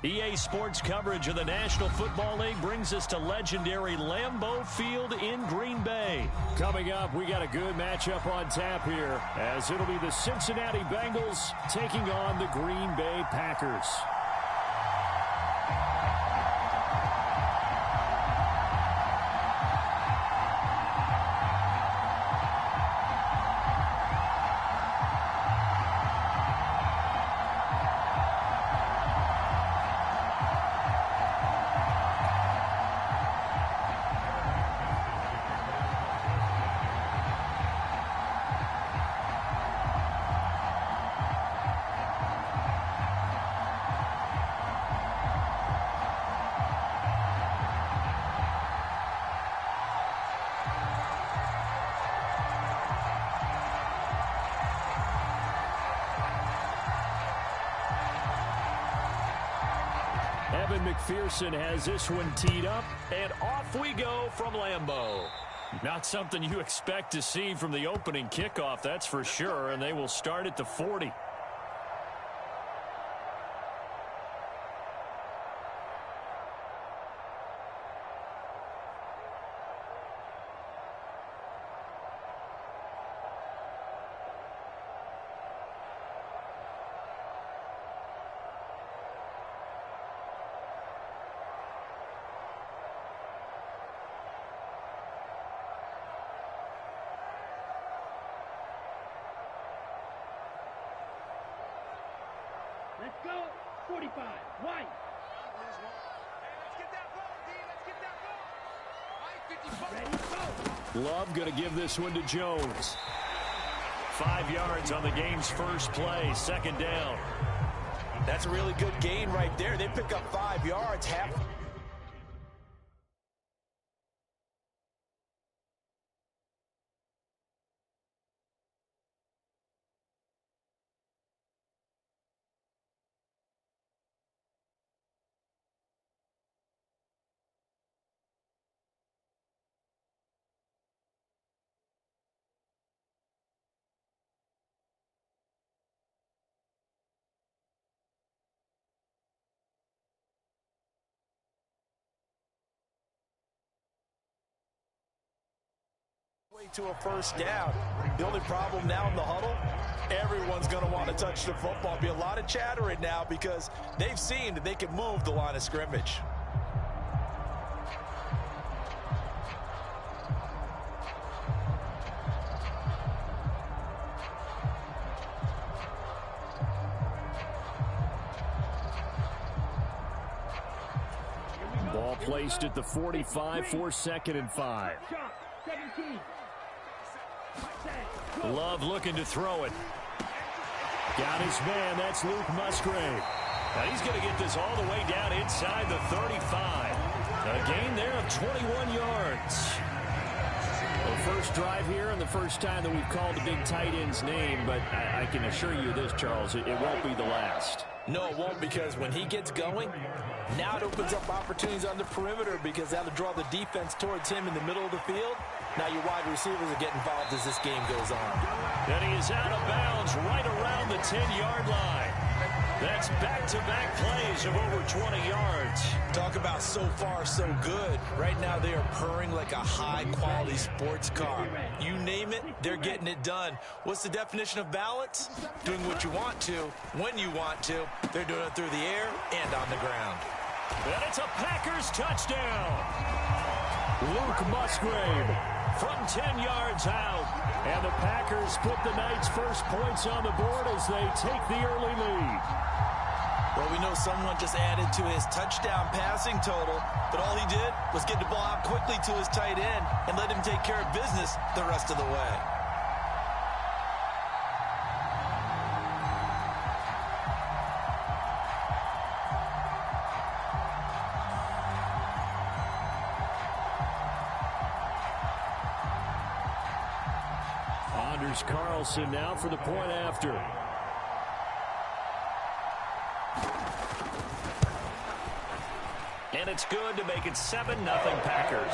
EA Sports coverage of the National Football League brings us to legendary Lambeau Field in Green Bay. Coming up, we got a good matchup on tap here, as it'll be the Cincinnati Bengals taking on the Green Bay Packers. McPherson has this one teed up, and off we go from Lambeau. Not something you expect to see from the opening kickoff, that's for sure, and they will start at the 40. Let's go. 45. White. Let's get that ball, D. Let's get that ball. White, 54. Ready, go. Love going to give this one to Jones. 5 yards on the game's first play. Second down. That's a really good gain right there. They pick up 5 yards. To a first down. The only problem now in the huddle, everyone's going to want to touch the football. Be a lot of chattering now because they've seen that they can move the line of scrimmage. Ball placed at the 45 for 2nd and 5. 17. Love looking to throw it. Got his man. That's Luke Musgrave. Now he's going to get this all the way down inside the 35. A gain there of 21 yards. The first drive here and the first time that we've called the big tight end's name, but I can assure you this, Charles, it won't be the last. No, it won't, because when he gets going, now it opens up opportunities on the perimeter because that'll draw the defense towards him in the middle of the field. Now your wide receivers are getting involved as this game goes on. And he is out of bounds right around the 10-yard line. That's back-to-back plays of over 20 yards. Talk about so far so good. Right now they are purring like a high-quality sports car. You name it, they're getting it done. What's the definition of balance? Doing what you want to, when you want to. They're doing it through the air and on the ground. And it's a Packers touchdown. Luke Musgrave from 10 yards out. And the Packers put the night's first points on the board as they take the early lead. Well, we know someone just added to his touchdown passing total, but all he did was get the ball out quickly to his tight end and let him take care of business the rest of the way. Anders Carlson now for the point after. And it's good to make it 7-0 Packers.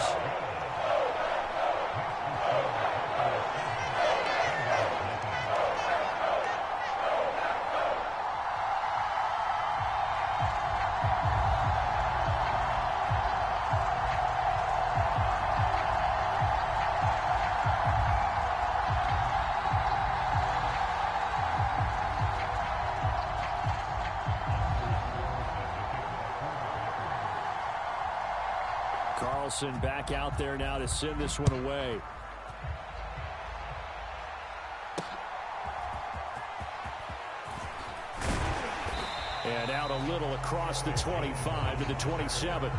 Wilson back out there now to send this one away. And out a little across the 25 to the 27.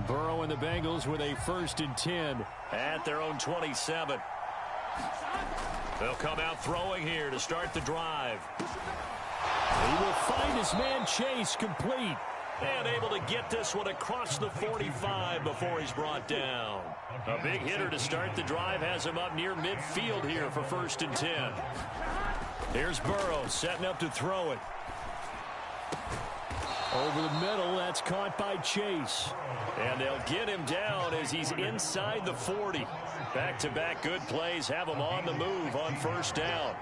Burrow and the Bengals with a 1st and 10 at their own 27. They'll come out throwing here to start the drive. He will find his man Chase complete. And able to get this one across the 45 before he's brought down. A big hitter to start the drive has him up near midfield here for 1st and 10. Here's Burrow setting up to throw it. Over the middle, that's caught by Chase. And they'll get him down as he's inside the 40. Back-to-back good plays have him on the move on 1st down.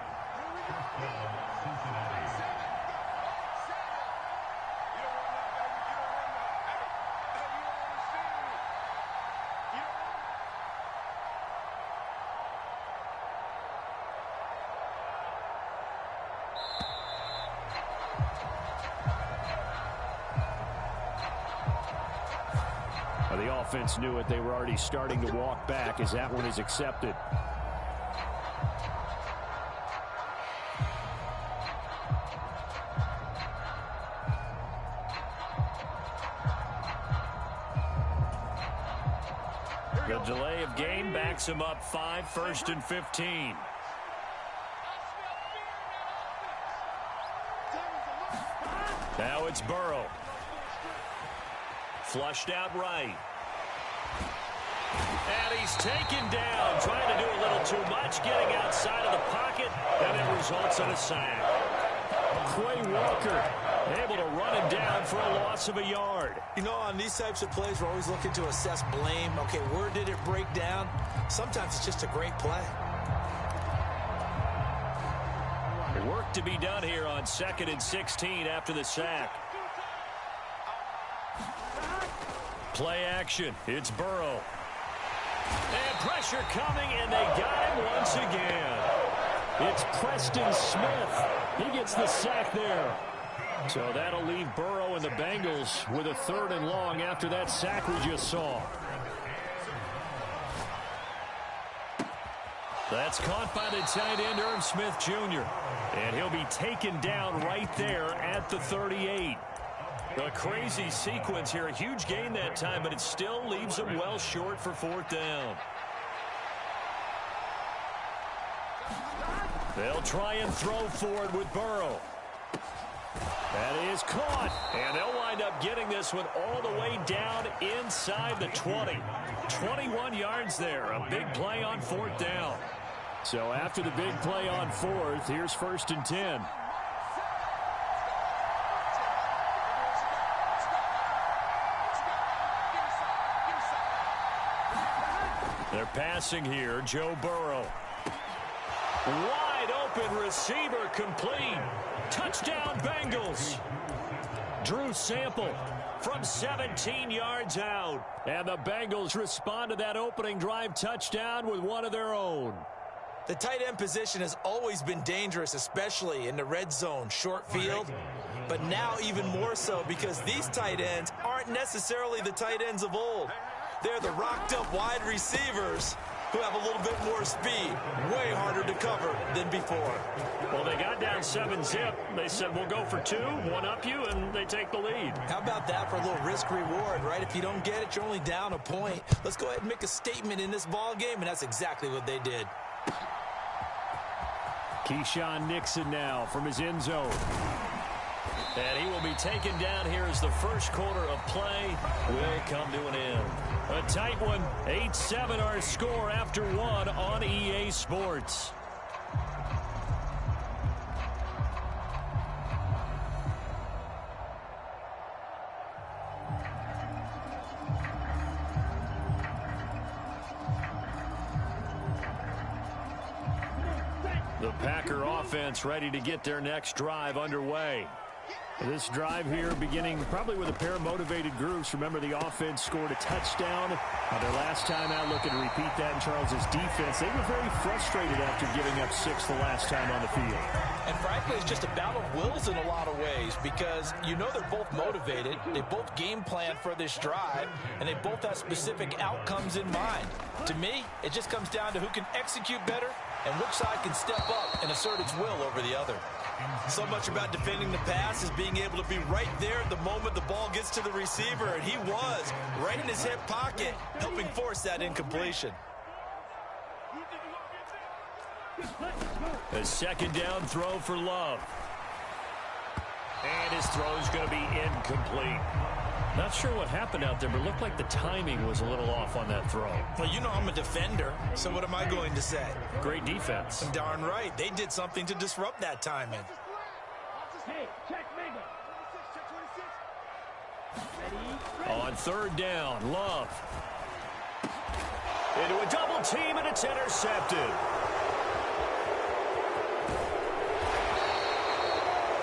The offense knew it. They were already starting to walk back as that one is accepted. The delay of game backs him up 5, 1st and 15. Now it's Burrow. Flushed out right. And he's taken down, trying to do a little too much, getting outside of the pocket, and it results in a sack. Quay Walker able to run him down for a loss of a yard. You know, on these types of plays, we're always looking to assess blame. Okay, where did it break down? Sometimes it's just a great play. Work to be done here on 2nd and 16 after the sack. Play action. It's Burrow. And pressure coming, and they got him once again. It's Preston Smith. He gets the sack there. So that'll leave Burrow and the Bengals with a 3rd and long after that sack we just saw. That's caught by the tight end, Irv Smith Jr. And he'll be taken down right there at the 38. A crazy sequence here. A huge gain that time, but it still leaves him well short for 4th down. They'll try and throw forward with Burrow. That is caught. And they'll wind up getting this one all the way down inside the 20. 21 yards there. A big play on 4th down. So after the big play on 4th, here's 1st and 10. They're passing here. Joe Burrow. Wide open receiver complete. Touchdown Bengals. Drew Sample from 17 yards out. And the Bengals respond to that opening drive touchdown with one of their own. The tight end position has always been dangerous, especially in the red zone, short field. But now even more so because these tight ends aren't necessarily the tight ends of old. They're the rocked-up wide receivers who have a little bit more speed. Way harder to cover than before. Well, they got down 7-zip. They said, we'll go for 2, one-up you, and they take the lead. How about that for a little risk-reward, right? If you don't get it, you're only down a point. Let's go ahead and make a statement in this ball game, and that's exactly what they did. Keyshawn Nixon now from his end zone. And he will be taken down here as the first quarter of play will come to an end. A tight one, 8-7 our score after 1 on EA Sports. The Packer offense ready to get their next drive underway. This drive here beginning probably with a pair of motivated groups. Remember, the offense scored a touchdown. Their last time out, looking to repeat that in Charles's defense. They were very frustrated after giving up 6 the last time on the field. And frankly, it's just a battle of wills in a lot of ways because you know they're both motivated. They both game plan for this drive, and they both have specific outcomes in mind. To me, it just comes down to who can execute better and which side can step up and assert its will over the other. So much about defending the pass is being able to be right there at the moment the ball gets to the receiver, and he was right in his hip pocket, helping force that incompletion. A second down throw for Love. And his throw is going to be incomplete. Not sure what happened out there, but it looked like the timing was a little off on that throw. Well, you know I'm a defender, so what am I going to say? Great defense. Darn right. They did something to disrupt that timing. Hey, check Mega. 26. Ready? On third down, Love. Into a double team, and it's intercepted.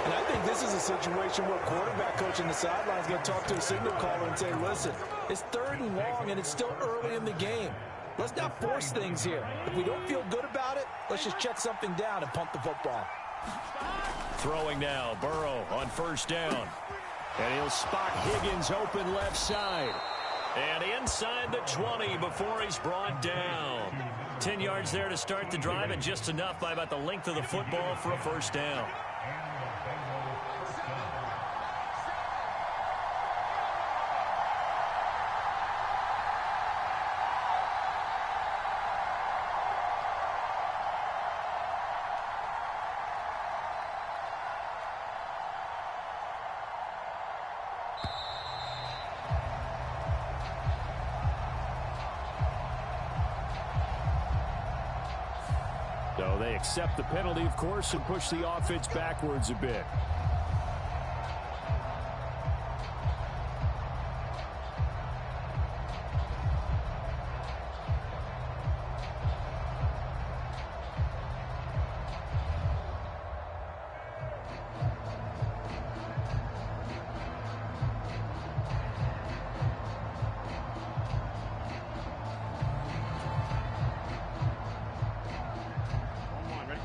And I think this is a situation where quarterback coach on the sideline is going to talk to a signal caller and say, listen, it's 3rd and long, and it's still early in the game. Let's not force things here. If we don't feel good about it, let's just check something down and punt the football. Throwing now, Burrow on first down. And he'll spot Higgins open left side. And inside the 20 before he's brought down. 10 yards there to start the drive, and just enough by about the length of the football for a first down. So they accept the penalty, of course, and push the offense backwards a bit.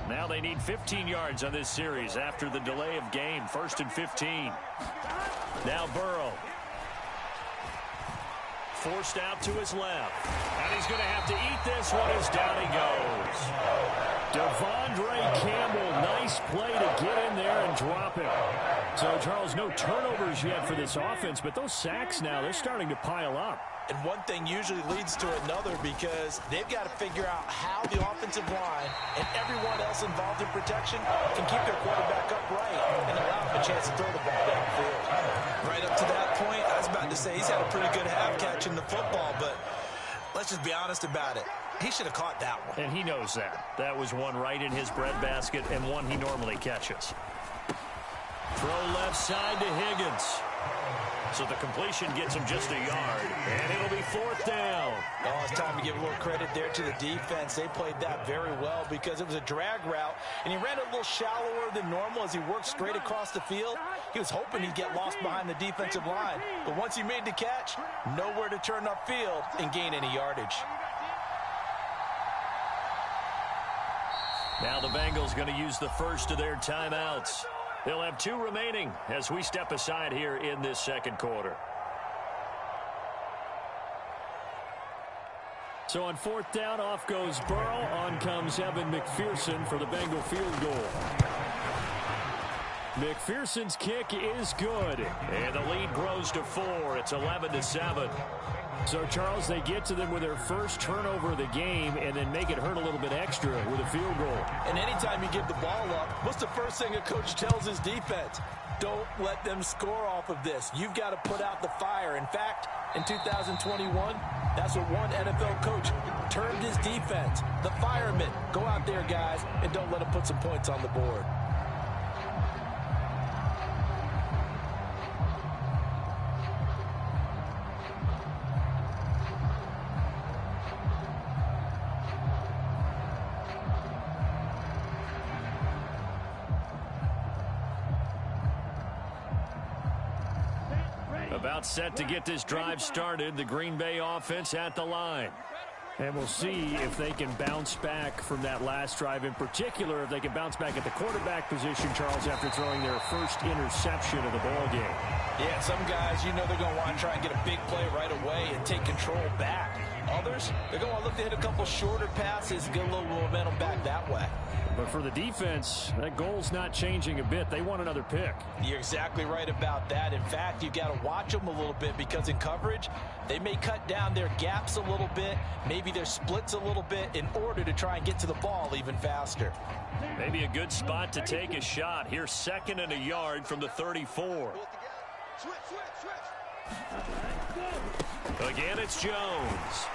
Now they need 15 yards on this series after the delay of game. 1st and 15. Now Burrow. Forced out to his left. And he's going to have to eat this one as down he goes. Devondre Campbell, nice play to get in there and drop him. So, Charles, no turnovers yet for this offense, but those sacks now, they're starting to pile up. And one thing usually leads to another because they've got to figure out how the offensive line and everyone else involved in protection can keep their quarterback upright and allow him a chance to throw the ball downfield. Right up to that point, I was about to say he's had a pretty good half catching the football, but let's just be honest about it. He should have caught that one. And he knows that. That was one right in his breadbasket and one he normally catches. Throw left side to Higgins. So the completion gets him just a yard. And it'll be 4th down. Oh, it's time to give a little credit there to the defense. They played that very well because it was a drag route, and he ran a little shallower than normal as he worked straight across the field. He was hoping he'd get lost behind the defensive line. But once he made the catch, nowhere to turn upfield and gain any yardage. Now the Bengals going to use the first of their timeouts. They'll have 2 remaining as we step aside here in this second quarter. So on 4th down, off goes Burrow. On comes Evan McPherson for the Bengal field goal. McPherson's kick is good. And the lead grows to 4. It's 11-7. So, Charles, they get to them with their first turnover of the game and then make it hurt a little bit extra with a field goal. And anytime you give the ball up, what's the first thing a coach tells his defense? Don't let them score off of this. You've got to put out the fire. In fact, in 2021, that's what one NFL coach termed his defense. The firemen. Go out there, guys, and don't let them put some points on the board. About set to get this drive started. The Green Bay offense at the line. And we'll see if they can bounce back from that last drive. In particular, if they can bounce back at the quarterback position, Charles, after throwing their first interception of the ball game. Yeah, some guys, you know they're going to want to try and get a big play right away and take control back. Others, they're going to look to hit a couple shorter passes and get a little momentum back that way. But for the defense, that goal's not changing a bit. They want another pick. You're exactly right about that. In fact, you've got to watch them a little bit because in coverage, they may cut down their gaps a little bit, maybe their splits a little bit in order to try and get to the ball even faster. Maybe a good spot to take a shot. Here's 2nd and a yard from the 34. Again, it's Jones.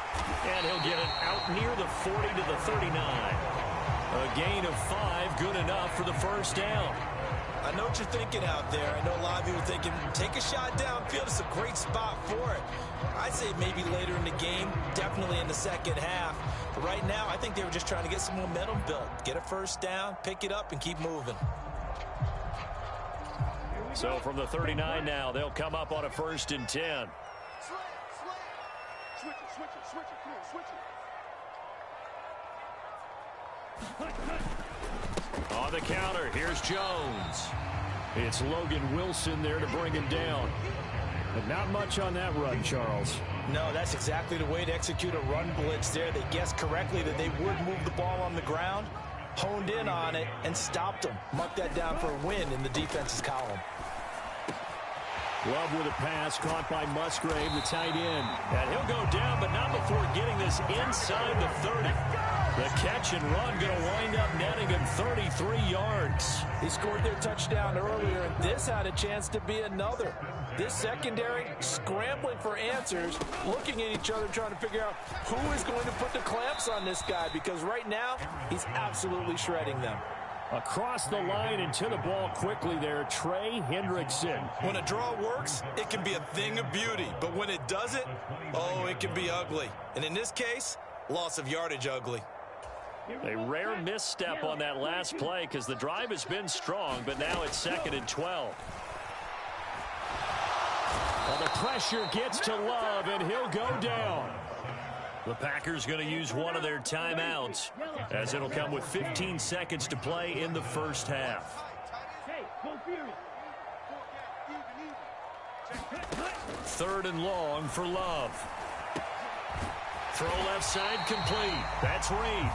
And he'll get it out near the 40 to the 39. A gain of 5, good enough for the first down. I know what you're thinking out there. I know a lot of you are thinking, take a shot downfield. It's a great spot for it. I'd say maybe later in the game, definitely in the second half. But right now, I think they were just trying to get some momentum built. Get a first down, pick it up, and keep moving. So from the 39 now, they'll come up on a 1st and 10. On the counter, here's Jones. It's Logan Wilson there to bring him down. But not much on that run, Charles. No, that's exactly the way to execute a run blitz there. They guessed correctly that they would move the ball on the ground, honed in on it, and stopped them. Mark that down for a win in the defense's column. Love with a pass caught by Musgrave, the tight end. And he'll go down, but not before getting this inside the 30. The catch and run going to wind up netting him 33 yards. He scored their touchdown earlier, and this had a chance to be another. This secondary scrambling for answers, looking at each other, trying to figure out who is going to put the clamps on this guy, because right now he's absolutely shredding them. Across the line and to the ball quickly there, Trey Hendrickson. When a draw works, it can be a thing of beauty. But when it doesn't, oh, it can be ugly. And in this case, loss of yardage ugly. A rare misstep on that last play because the drive has been strong, but now it's 2nd and 12. Well, the pressure gets to Love, and he'll go down. The Packers going to use one of their timeouts, as it'll come with 15 seconds to play in the first half. 3rd and long for Love. Throw left side complete. That's Reed.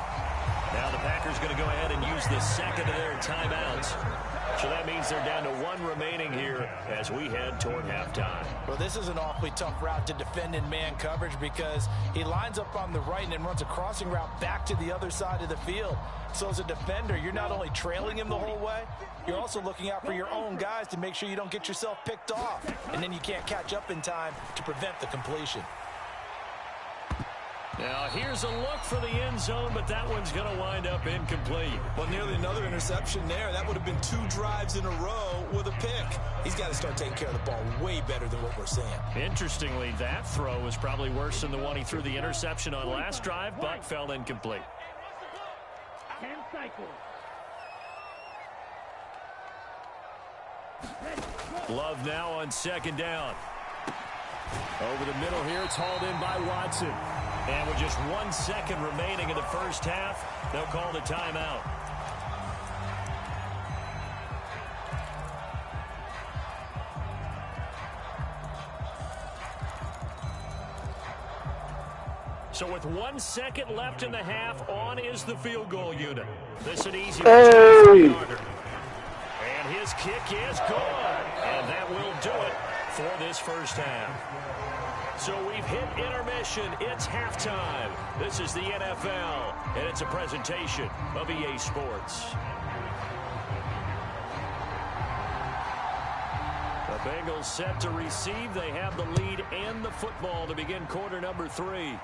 Now the Packers going to go ahead and use the second of their timeouts. So that means they're down to 1 remaining here as we head toward halftime. Well, this is an awfully tough route to defend in man coverage because he lines up on the right and then runs a crossing route back to the other side of the field. So as a defender, you're not only trailing him the whole way, you're also looking out for your own guys to make sure you don't get yourself picked off. And then you can't catch up in time to prevent the completion. Now, here's a look for the end zone, but that one's going to wind up incomplete. Well, nearly another interception there. That would have been 2 drives in a row with a pick. He's got to start taking care of the ball way better than what we're seeing. Interestingly, that throw was probably worse than the one he threw the interception on last drive, but fell incomplete. 10 cycles. Love now on 2nd down. Over the middle here, it's hauled in by Watson. And with just 1 second remaining in the first half, they'll call the timeout. So with 1 second left in the half, on is the field goal unit. This is an easy one. And his kick is good. And that will do it for this first half. So we've hit intermission. It's halftime. This is the NFL, and it's a presentation of EA Sports. The Bengals set to receive. They have the lead and the football to begin quarter number 3.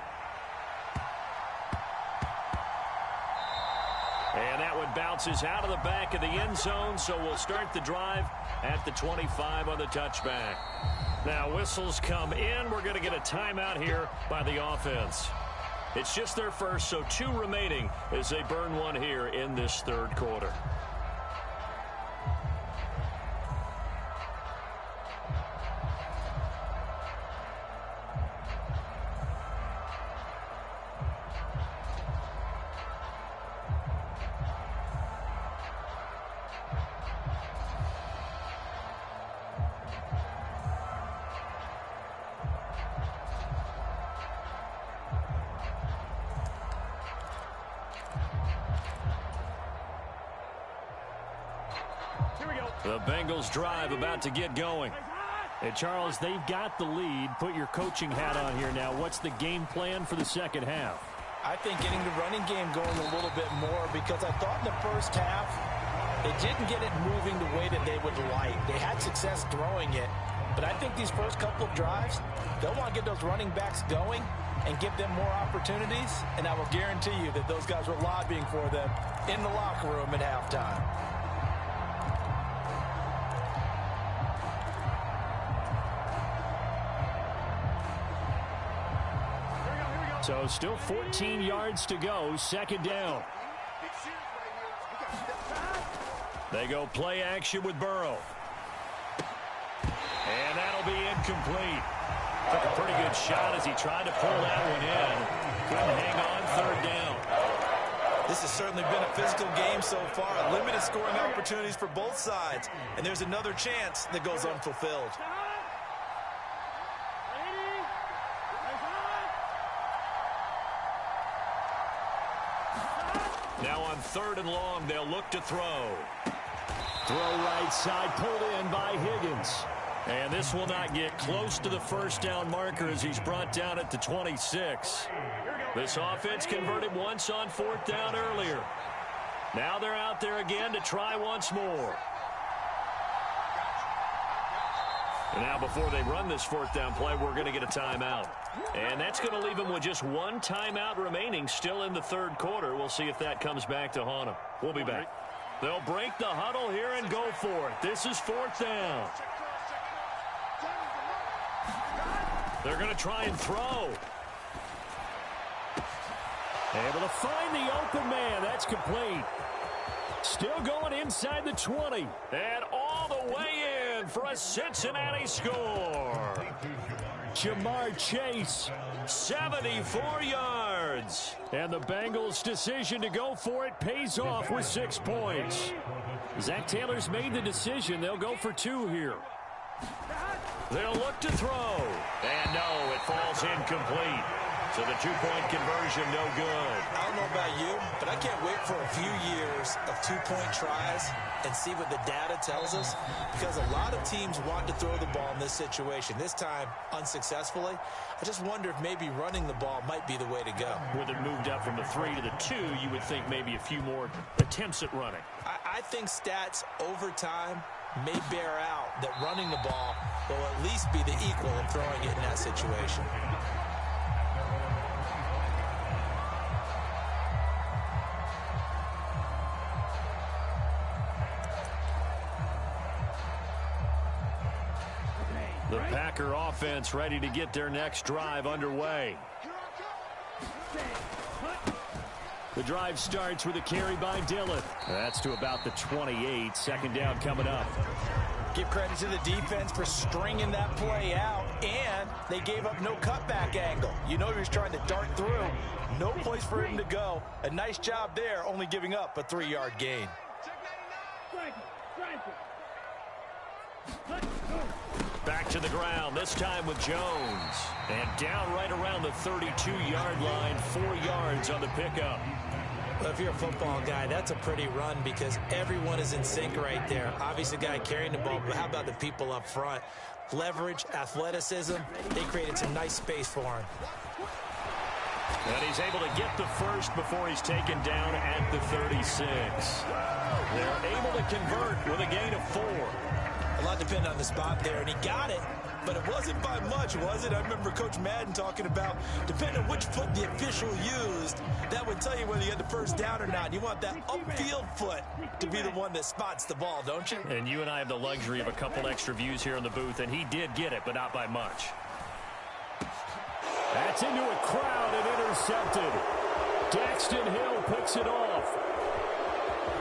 And that one bounces out of the back of the end zone, so we'll start the drive at the 25 on the touchback. Now, whistles come in. We're going to get a timeout here by the offense. It's just their first, so 2 remaining as they burn one here in this 3rd quarter. The Bengals drive about to get going. Hey, Charles, they've got the lead. Put your coaching hat on here now. What's the game plan for the second half? I think getting the running game going a little bit more, because I thought in the first half they didn't get it moving the way that they would like. They had success throwing it, but I think these first couple of drives, they'll want to get those running backs going and give them more opportunities, and I will guarantee you that those guys were lobbying for them in the locker room at halftime. So still 14 yards to go, second down. They go play action with Burrow. And that'll be incomplete. Took a pretty good shot as he tried to pull that one in. Couldn't hang on, third down. This has certainly been a physical game so far. Limited scoring opportunities for both sides. And there's another chance that goes unfulfilled. Now on third and long, they'll look to throw. Throw right side, pulled in by Higgins. And this will not get close to the first down marker as he's brought down at the 26. This offense converted once on fourth down earlier. Now they're out there again to try once more. And now before they run this fourth down play, we're going to get a timeout. And that's going to leave them with just one timeout remaining still in the third quarter. We'll see if that comes back to haunt them. We'll be back. They'll break the huddle here and go for it. This is fourth down. They're going to try and throw. Able to find the open man. That's complete. Still going inside the 20. And all the way in for a Cincinnati score. Jamar Chase, 74 yards. And the Bengals' decision to go for it pays off with 6 points. Zach Taylor's made the decision. They'll go for 2 here. They'll look to throw. And no, it falls incomplete. So the 2-point conversion, no good. I don't know about you, but I can't wait for a few years of 2-point tries and see what the data tells us, because a lot of teams want to throw the ball in this situation. This time, unsuccessfully. I just wonder if maybe running the ball might be the way to go. With it moved up from the 3 to the 2, you would think maybe a few more attempts at running. I think stats over time may bear out that running the ball will at least be the equal of throwing it in that situation. The Packer offense ready to get their next drive underway. The drive starts with a carry by Dillon. That's to about the 28. Second down coming up. Give credit to the defense for stringing that play out, and they gave up no cutback angle. You know he was trying to dart through. No place for him to go. A nice job there, only giving up a 3-yard gain. Back to the ground, this time with Jones. And down right around the 32-yard line, 4 yards on the pickup. Well, if you're a football guy, that's a pretty run because everyone is in sync right there. Obviously, the guy carrying the ball, but how about the people up front? Leverage, athleticism, they created some nice space for him. And he's able to get the first before he's taken down at the 36. They're able to convert with a gain of 4. A lot depended on the spot there, and he got it, but it wasn't by much, was it? I remember Coach Madden talking about, depending on which foot the official used, that would tell you whether you had the first down or not. You want that upfield foot to be the one that spots the ball, don't you? And you and I have the luxury of a couple extra views here in the booth, and he did get it, but not by much. That's into a crowd and intercepted. Daxton Hill picks it off.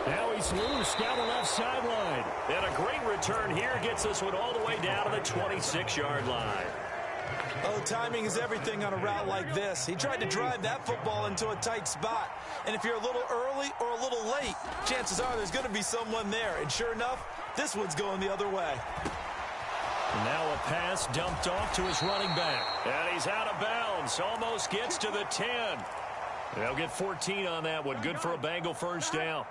Now he's loose down the left sideline. And a great return here gets this one all the way down to the 26-yard line. Oh, timing is everything on a route like this. He tried to drive that football into a tight spot. And if you're a little early or a little late, chances are there's going to be someone there. And sure enough, this one's going the other way. Now a pass dumped off to his running back. And he's out of bounds. Almost gets to the 10. They'll get 14 on that one. Good for a Bengal first down.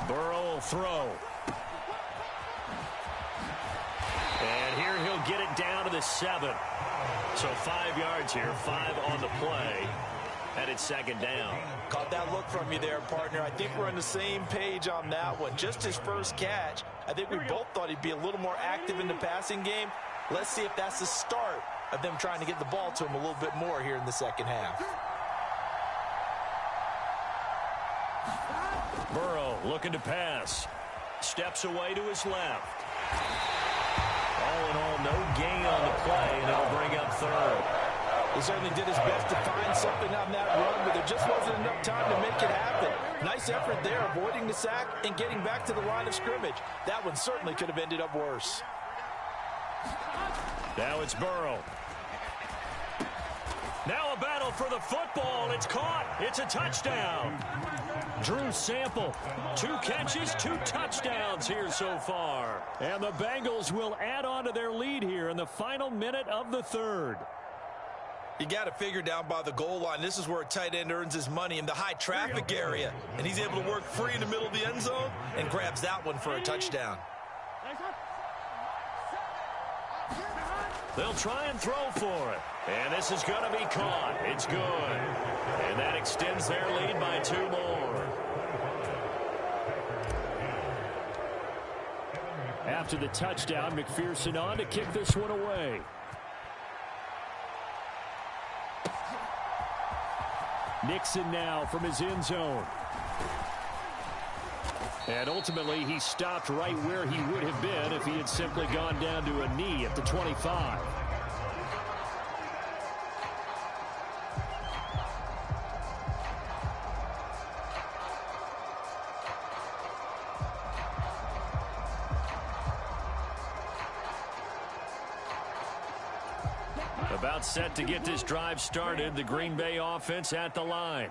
Burrow will throw. And here he'll get it down to the 7. So 5 yards here, 5 on the play. And it's second down. Caught that look from you there, partner. I think we're on the same page on that one. Just his first catch. I think we both thought he'd be a little more active in the passing game. Let's see if that's the start of them trying to get the ball to him a little bit more here in the second half. Burrow looking to pass. Steps away to his left. All in all, no gain on the play, and it'll bring up third. He certainly did his best to find something on that run, but there just wasn't enough time to make it happen. Nice effort there, avoiding the sack and getting back to the line of scrimmage. That one certainly could have ended up worse. Now it's Burrow. Now a battle for the football. It's caught. It's a touchdown. Drew Sample, 2 catches, 2 touchdowns here so far. And the Bengals will add on to their lead here in the final minute of the third. You got to figure down by the goal line. This is where a tight end earns his money, in the high traffic area. And he's able to work free in the middle of the end zone and grabs that one for a touchdown. They'll try and throw for it. And this is going to be caught. It's good. And that extends their lead by 2 more. After the touchdown, McPherson on to kick this one away. Nixon now from his end zone. And ultimately, he stopped right where he would have been if he had simply gone down to a knee at the 25. About set to get this drive started, the Green Bay offense at the line.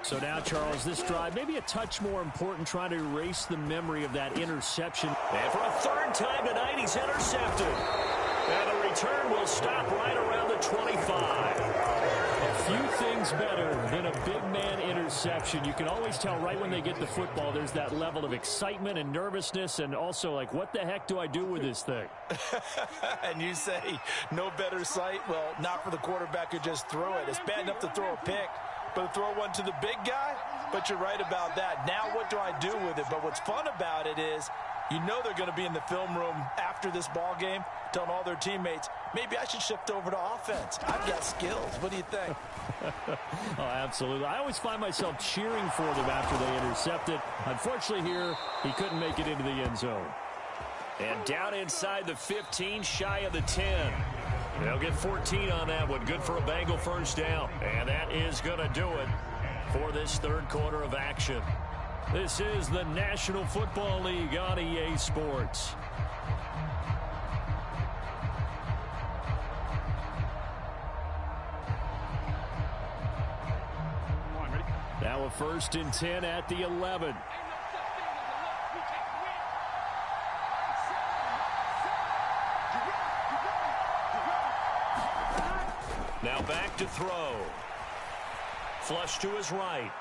So now, Charles, this drive maybe a touch more important, trying to erase the memory of that interception. And for a 3rd time tonight, he's intercepted. And the return will stop right around the 25. A few things better than a big man interception. You can always tell right when they get the football, there's that level of excitement and nervousness, and also like, what the heck do I do with this thing? And you say no better sight? Well, not for the quarterback who just threw it. It's bad enough to throw a pick, but throw one to the big guy? But you're right about that. Now what do I do with it? But what's fun about it is, you know they're going to be in the film room after this ball game telling all their teammates, maybe I should shift over to offense. I've got skills. What do you think? Oh, absolutely. I always find myself cheering for them after they intercept it. Unfortunately here, he couldn't make it into the end zone. And down inside the 15, shy of the 10. They'll get 14 on that one. Good for a Bengal first down. And that is going to do it for this 3rd quarter of action. This is the National Football League on EA Sports. Now a 1st and 10 at the 11. Now back to throw. Flush to his right.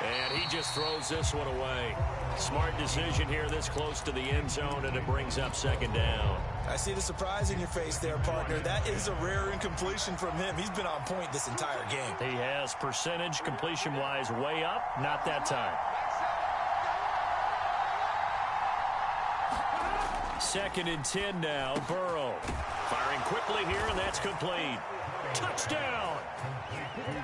And he just throws this one away. Smart decision here this close to the end zone, and it brings up 2nd down. I see the surprise in your face there, partner. That is a rare incompletion from him. He's been on point this entire game. He has percentage completion-wise way up. Not that time. 2nd and 10 now. Burrow firing quickly here, and that's complete. Touchdown!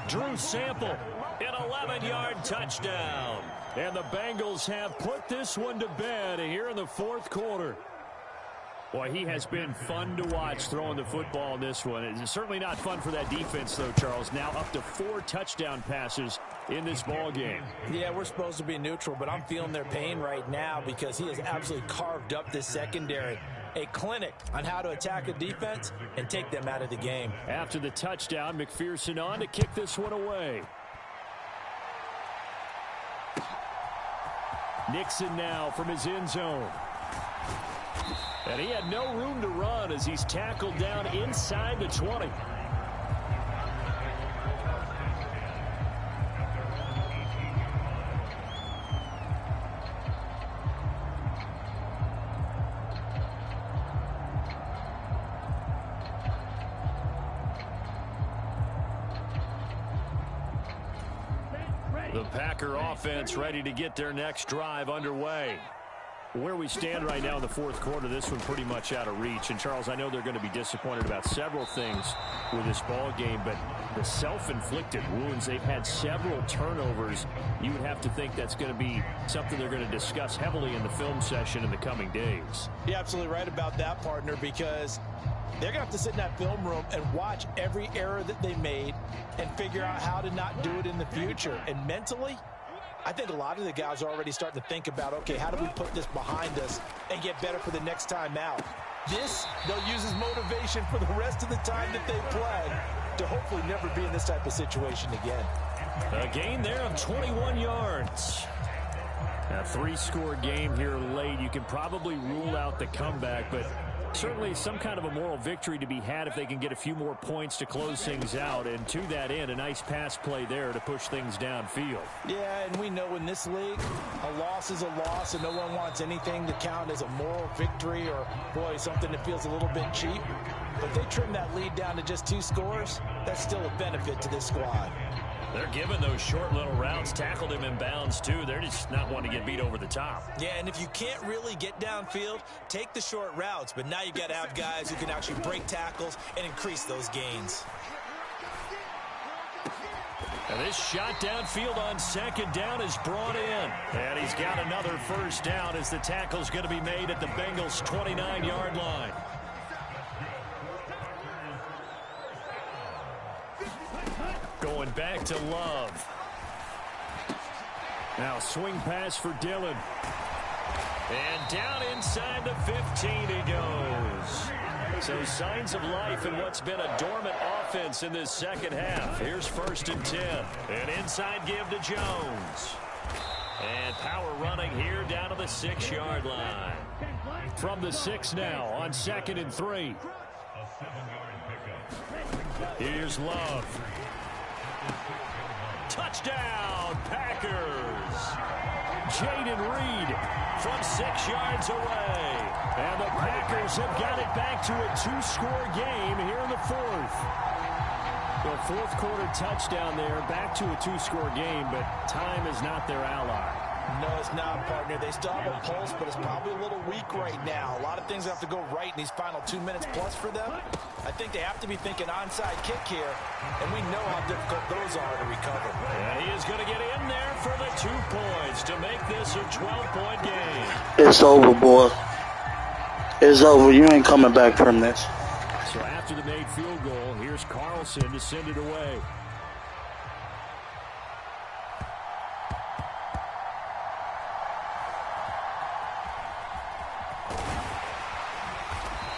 Drew Sample, an 11-yard touchdown. And the Bengals have put this one to bed here in the 4th quarter. Boy, he has been fun to watch throwing the football in this one. It's certainly not fun for that defense, though, Charles. Now up to 4 touchdown passes in this ball game. Yeah, we're supposed to be neutral, but I'm feeling their pain right now because he has absolutely carved up this secondary. A clinic on how to attack a defense and take them out of the game. After the touchdown, McPherson on to kick this one away. Nixon now from his end zone. And he had no room to run as he's tackled down inside the 20. The Packer offense ready to get their next drive underway. Where we stand right now in the fourth quarter, this one pretty much out of reach. And, Charles, I know they're going to be disappointed about several things with this ball game, but the self-inflicted wounds, they've had several turnovers. You would have to think that's going to be something they're going to discuss heavily in the film session in the coming days. You're absolutely right about that, partner, because they're going to have to sit in that film room and watch every error that they made and figure out how to not do it in the future. And mentally, I think a lot of the guys are already starting to think about, okay, how do we put this behind us and get better for the next time out? This, they'll use as motivation for the rest of the time that they play to hopefully never be in this type of situation again. A gain there of 21 yards. A three-score game here late. You can probably rule out the comeback, but certainly some kind of a moral victory to be had if they can get a few more points to close things out. And to that end, a nice pass play there to push things downfield. Yeah, and we know in this league, a loss is a loss, and no one wants anything to count as a moral victory or, boy, something that feels a little bit cheap. But they trim that lead down to just 2 scores. That's still a benefit to this squad. They're giving those short little routes, tackled him in bounds, too. They're just not wanting to get beat over the top. Yeah, and if you can't really get downfield, take the short routes. But now you got to have guys who can actually break tackles and increase those gains. And this shot downfield on second down is brought in. And he's got another first down as the tackle's going to be made at the Bengals' 29-yard line. Going back to Love. Now swing pass for Dillon. And down inside the 15 he goes. So signs of life in what's been a dormant offense in this second half. Here's 1st and 10. An inside give to Jones. And power running here down to the 6-yard line. From the 6 now on 2nd and 3. Here's Love. Touchdown, Packers. Jaden Reed from 6 yards away. And the Packers have got it back to a 2-score game here in the 4th. The 4th quarter touchdown there, back to a 2-score game, but time is not their ally. No, it's not, partner. They still have a pulse, but it's probably a little weak right now. A lot of things have to go right in these final 2 minutes plus for them. I think they have to be thinking onside kick here, and we know how difficult those are to recover. And he is going to get in there for the 2 points to make this a 12-point game. It's over, boy. It's over. You ain't coming back from this. So after the made field goal, here's Carlson to send it away.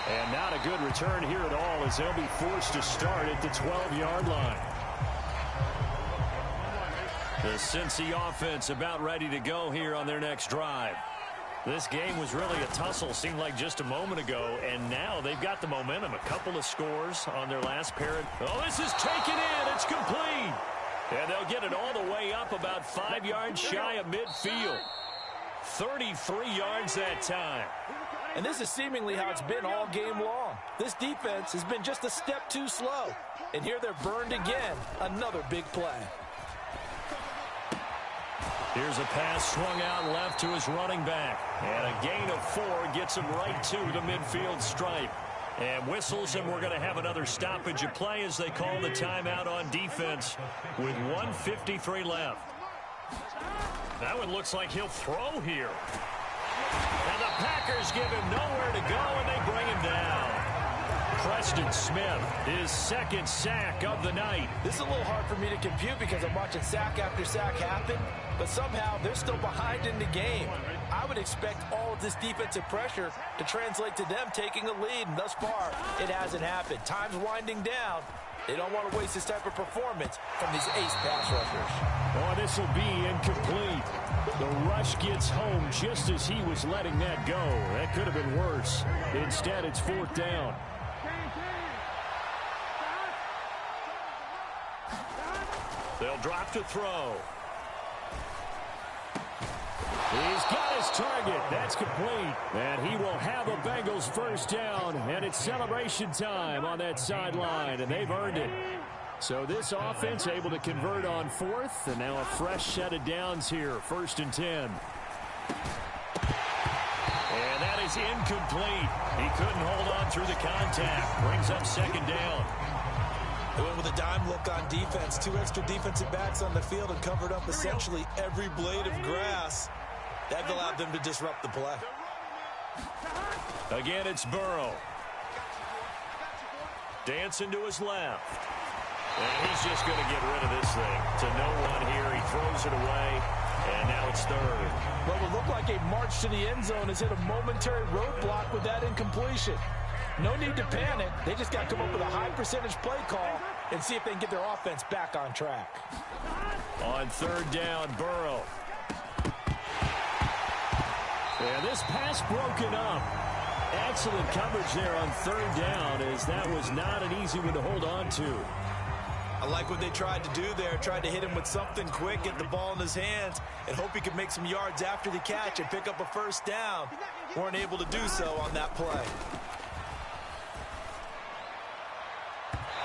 And not a good return here at all as they'll be forced to start at the 12-yard line. The Cincy offense about ready to go here on their next drive. This game was really a tussle, seemed like just a moment ago, and now they've got the momentum. A couple of scores on their last pair. Oh, this is taken in. It's complete. And they'll get it all the way up about 5 yards shy of midfield. 33 yards that time. And this is seemingly how it's been all game long. This defense has been just a step too slow. And here they're burned again. Another big play. Here's a pass swung out left to his running back. And a gain of 4 gets him right to the midfield stripe. And whistles, and we're going to have another stoppage of play as they call the timeout on defense with 1:53 left. That one looks like he'll throw here. And the Packers give him nowhere to go, and they bring him down. Preston Smith, his 2nd sack of the night. This is a little hard for me to compute because I'm watching sack after sack happen, but somehow they're still behind in the game. I would expect all of this defensive pressure to translate to them taking a lead, and thus far, it hasn't happened. Time's winding down. They don't want to waste this type of performance from these ace pass rushers. Oh, this will be incomplete. The rush gets home just as he was letting that go. That could have been worse. Instead, it's 4th down. They'll drop to throw. He's got his target. That's complete. And he will have a Bengals first down. And it's celebration time on that sideline. And they've earned it. So this offense able to convert on fourth, and now a fresh set of downs here, 1st and 10. And that is incomplete. He couldn't hold on through the contact. Brings up 2nd down. They went with a dime look on defense. 2 extra defensive backs on the field and covered up essentially every blade of grass. That allowed them to disrupt the play. Again, it's Burrow. Dancing to his left. And he's just going to get rid of this thing. To no one here. He throws it away. And now it's 3rd. What would look like a march to the end zone has hit a momentary roadblock with that incompletion. No need to panic. They just got to come up with a high percentage play call and see if they can get their offense back on track. On 3rd down, Burrow. And this pass broken up. Excellent coverage there on 3rd down, as that was not an easy one to hold on to. I like what they tried to do there. Tried to hit him with something quick, get the ball in his hands, and hope he could make some yards after the catch and pick up a 1st down. Weren't able to do so on that play.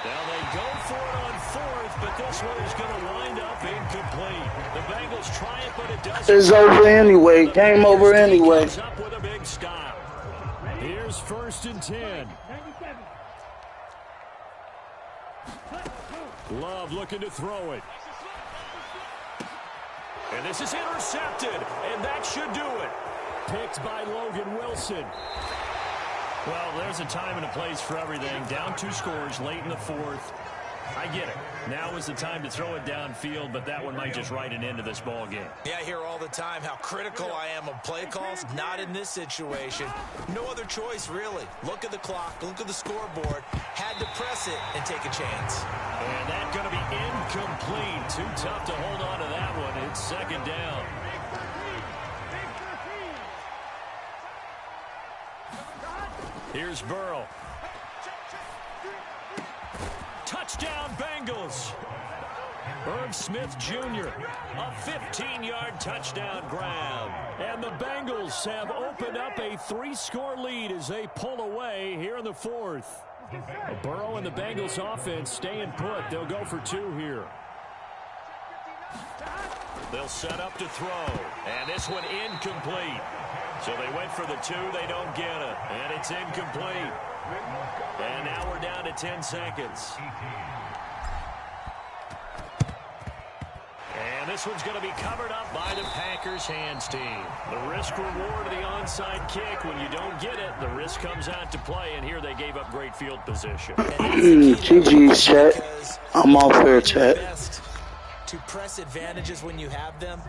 Now they go for it on 4th, but this one is going to wind up incomplete. The Bengals try it, but it doesn't. It's over anyway. Game over anyway. Comes up with a big stop. Here's 1st and 10. Love looking to throw it. And this is intercepted, and that should do it. Picked by Logan Wilson. Well, there's a time and a place for everything. Down 2 scores late in the 4th. I get it. Now is the time to throw it downfield, but that one might just write an end to this ball game. Yeah, I hear all the time how critical I am of play calls. Not in this situation. No other choice, really. Look at the clock. Look at the scoreboard. Had to press it and take a chance. And that's going to be incomplete. Too tough to hold on to that one. It's 2nd down. Here's Burrow. Touchdown, Bengals. Irv Smith Jr., a 15-yard touchdown grab. And the Bengals have opened up a 3-score lead as they pull away here in the 4th. Burrow and the Bengals offense staying put. They'll go for 2 here. They'll set up to throw. And this one incomplete. So they went for the 2. They don't get it. And it's incomplete. And now we're down to 10 seconds. And this one's going to be covered up by the Packers hands team. The risk reward of the onside kick. When you don't get it, the risk comes out to play. And here they gave up great field position. GG's, chat. I'm off here, chat. To press advantages when you have them,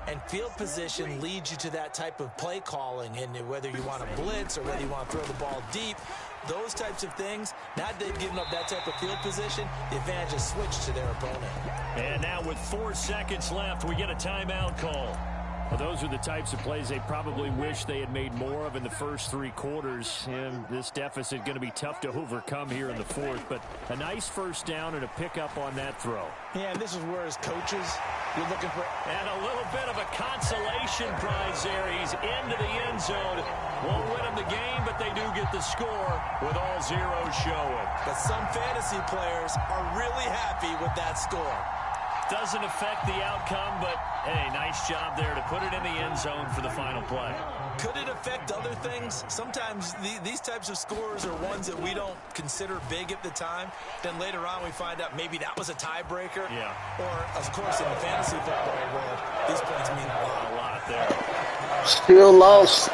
and field position leads you to that type of play calling, and whether you want to blitz or whether you want to throw the ball deep, those types of things. Now that they've given up that type of field position, the advantage is switched to their opponent. And now with 4 seconds left, we get a timeout call. Well, those are the types of plays they probably wish they had made more of in the first 3 quarters. And this deficit going to be tough to overcome here in the 4th. But a nice 1st down and a pickup on that throw. Yeah, and this is where as coaches, you're looking for... And a little bit of a consolation prize there. He's into the end zone. Won't win them the game, but they do get the score with all zeros showing. But some fantasy players are really happy with that score. Doesn't affect the outcome, but, hey, nice job there to put it in the end zone for the final play. Could it affect other things? Sometimes these types of scores are ones that we don't consider big at the time. Then later on we find out maybe that was a tiebreaker. Yeah. Or, of course, in the fantasy football world, these points mean a lot. A lot there. Still lost.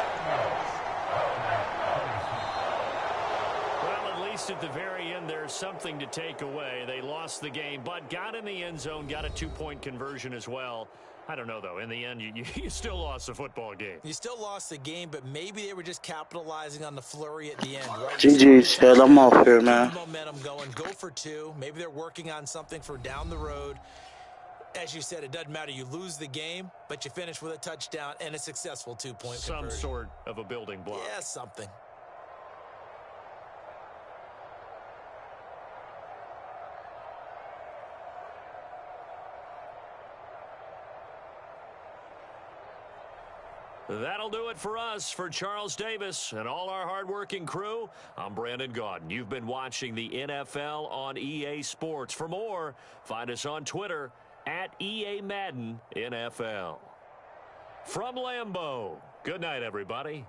At the very end, there's something to take away. They lost the game, but got in the end zone, got a 2-point conversion as well. I don't know, though. In the end, you still lost the football game. You still lost the game, but maybe they were just capitalizing on the flurry at the end, right? GG's, chat. I'm off here, man. Momentum going. Go for 2. Maybe they're working on something for down the road. As you said, it doesn't matter. You lose the game, but you finish with a touchdown and a successful 2-point conversion. Some sort of a building block. Yeah, something. That'll do it for us. For Charles Davis and all our hardworking crew, I'm Brandon Gaudin. You've been watching the NFL on EA Sports. For more, find us on Twitter at EA Madden NFL. From Lambeau, good night, everybody.